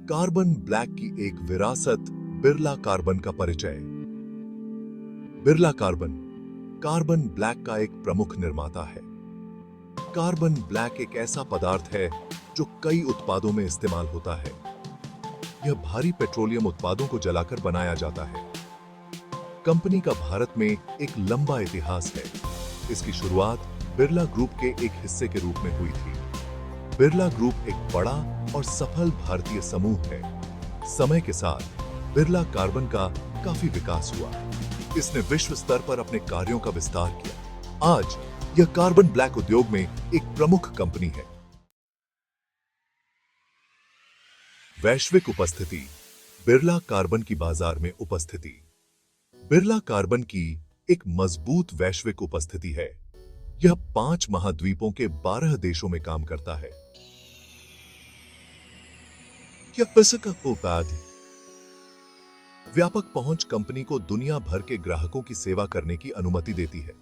Carbon black की एक विरासत, बिरला कार्बन का परिचय। बिरला कार्बन कार्बन ब्लैक का एक प्रमुख निर्माता है। कार्बन ब्लैक एक ऐसा पदार्थ है जो कई उत्पादों में इस्तेमाल होता है। यह भारी पेट्रोलियम उत्पादों को जलाकर बनाया जाता है। कंपनी का भारत में एक लंबा इतिहास है। इसकी शुरुआत बिरला ग्रुप के एक हिस्से के रूप में हुई थी। बिरला ग्रुप एक बड़ा और सफल भारतीय समूह है। समय के साथ बिरला कार्बन का काफी विकास हुआ। इसने विश्व स्तर पर अपने कार्यों का विस्तार किया। आज यह कार्बन ब्लैक उद्योग में एक प्रमुख कंपनी है। वैश्विक उपस्थिति। बिरला कार्बन की बाजार में उपस्थिति। बिरला कार्बन की एक मजबूत वैश्विक उपस्थिति है। यह 5 महाद्वीपों के 12 देशों में काम करता है। व्यापक पहुंच कंपनी को दुनिया भर के ग्राहकों की सेवा करने की अनुमति देती है।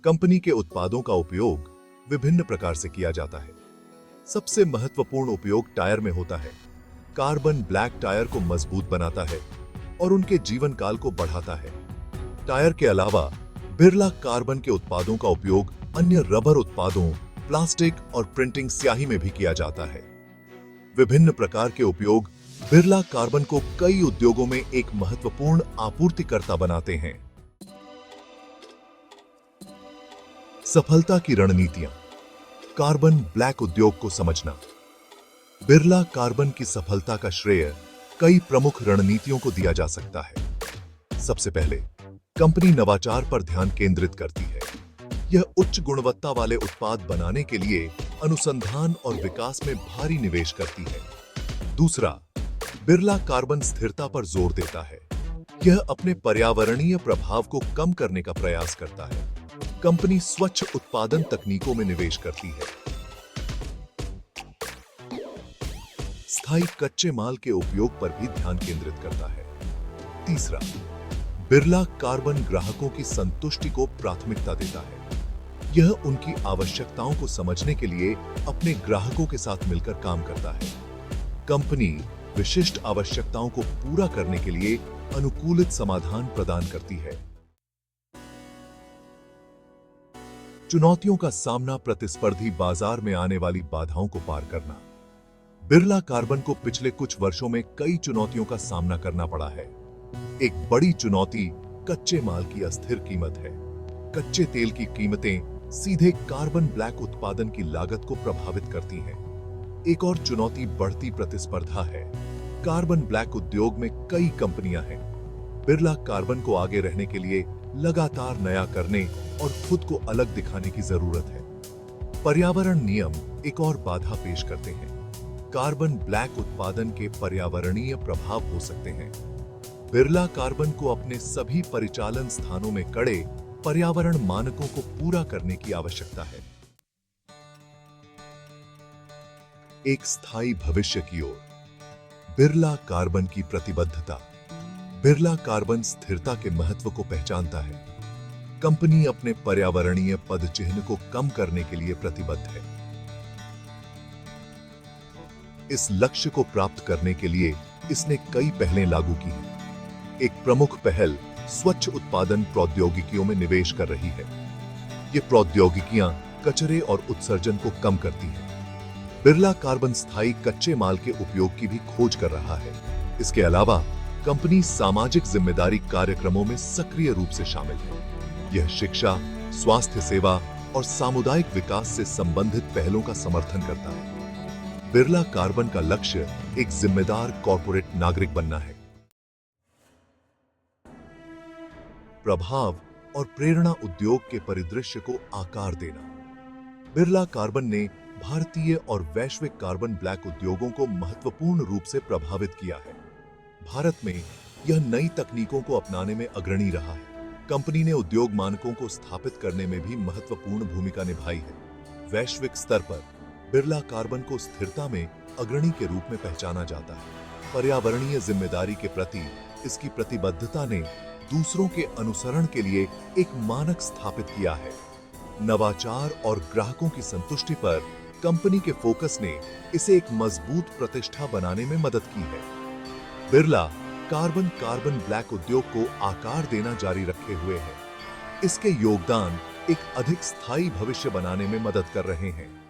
कंपनी के उत्पादों का उपयोग विभिन्न प्रकार से किया जाता है। सबसे महत्वपूर्ण उपयोग टायर में होता है। कार्बन ब्लैक टायर को मजबूत बनाता है और उनके जीवन काल को बढ़ाता है। टायर के अलावा बिरला कार्बन के उत्पादों का उपयोग अन्य रबर उत्पादों, प्लास्टिक और प्रिंटिंग स्याही में भी किया जाता है। विभिन्न प्रकार के उपयोग बिरला कार्बन को कई उद्योगों में एक महत्वपूर्ण आपूर्तिकर्ता बनाते हैं। सफलता की रणनीतियां। कार्बन ब्लैक उद्योग को समझना। बिरला कार्बन की सफलता का श्रेय कई प्रमुख रणनीतियों को दिया जा सकता है। सबसे पहले, कंपनी नवाचार पर ध्यान केंद्रित करती है। यह उच्च गुणवत्ता वाले उत्पाद बनाने के लिए अनुसंधान और विकास में भारी निवेश करती है। दूसरा, बिरला कार्बन स्थिरता पर जोर देता है। यह अपने पर्यावरणीय प्रभाव को कम करने का प्रयास करता है। कंपनी स्वच्छ उत्पादन तकनीकों में निवेश करती है। स्थायी कच्चे माल के उपयोग पर भी ध्यान केंद्रित करता है। तीसरा, बिरला कार्बन ग्राहकों की संतुष्टि को प्राथमिकता देता है। यह उनकी आवश्यकताओं को समझने के लिए अपने ग्राहकों के साथ मिलकर काम करता है। कंपनी विशिष्ट आवश्यकताओं को पूरा करने के लिए अनुकूलित समाधान प्रदान करती है। चुनौतियों का सामना। प्रतिस्पर्धी बाजार में आने वाली बाधाओं को पार करना। बिरला कार्बन को पिछले कुछ वर्षों में कई चुनौतियों का सामना करना पड़ा है। एक बड़ी चुनौती कच्चे माल की अस्थिर कीमत है। कच्चे तेल की कीमतें सीधे कार्बन ब्लैक उत्पादन की लागत को प्रभावित करती हैं। एक और चुनौती बढ़ती प्रतिस्पर्धा है। कार्बन ब्लैक उद्योग में कई कंपनियां हैं। बिरला कार्बन को आगे रहने के लिए लगातार नया करने और खुद को अलग दिखाने की जरूरत है। पर्यावरण नियम एक और बाधा पेश करते हैं। कार्बन ब्लैक उत्पादन के पर्यावरणीय प्रभाव हो सकते हैं। बिरला कार्बन को अपने सभी परिचालन स्थानों में कड़े पर्यावरण मानकों को पूरा करने की आवश्यकता है। एक स्थायी भविष्य की ओर। बिरला कार्बन की प्रतिबद्धता। बिरला कार्बन स्थिरता के महत्व को पहचानता है। कंपनी अपने पर्यावरणीय पदचिह्न को कम करने के लिए प्रतिबद्ध है। इस लक्ष्य को प्राप्त करने के लिए इसने कई पहलें लागू की हैं। एक प्रमुख पहल स्वच्छ उत्पादन प्रौद्योगिकियों में निवेश कर रही है। ये प्रौद्योगिकियां कचरे और उत्सर्जन को कम करती हैं। बिरला कार्बन स्थायी कच्चे माल के उपयोग की भी खोज कर रहा है। इसके अलावा कंपनी सामाजिक जिम्मेदारी कार्यक्रमों में सक्रिय रूप से शामिल है। यह शिक्षा, स्वास्थ्य सेवा और सामुदायिक विकास से संबंधित पहलों का समर्थन करता है। बिरला कार्बन का लक्ष्य एक जिम्मेदार कॉर्पोरेट नागरिक बनना है। प्रभाव और प्रेरणा। उद्योग के परिदृश्य को आकार देना। बिरला कार्बन ने भारतीय और वैश्विक कार्बन ब्लैक उद्योगों को महत्वपूर्ण रूप से प्रभावित किया है। भारत में यह नई तकनीकों को अपनाने में अग्रणी रहा है। कंपनी ने उद्योग मानकों को स्थापित करने में भी महत्वपूर्ण भूमिका निभाई है। वैश्विक स्तर पर बिरला कार्बन को स्थिरता में अग्रणी के रूप में पहचाना जाता है। पर्यावरणीय जिम्मेदारी के प्रति इसकी प्रतिबद्धता ने दूसरों के अनुसरण के लिए एक मानक स्थापित किया है। नवाचार और ग्राहकों की संतुष्टि पर कंपनी के फोकस ने इसे एक मजबूत प्रतिष्ठा बनाने में मदद की है। बिरला कार्बन ब्लैक उद्योग को आकार देना जारी रखे हुए है। इसके योगदान एक अधिक स्थायी भविष्य बनाने में मदद कर रहे हैं।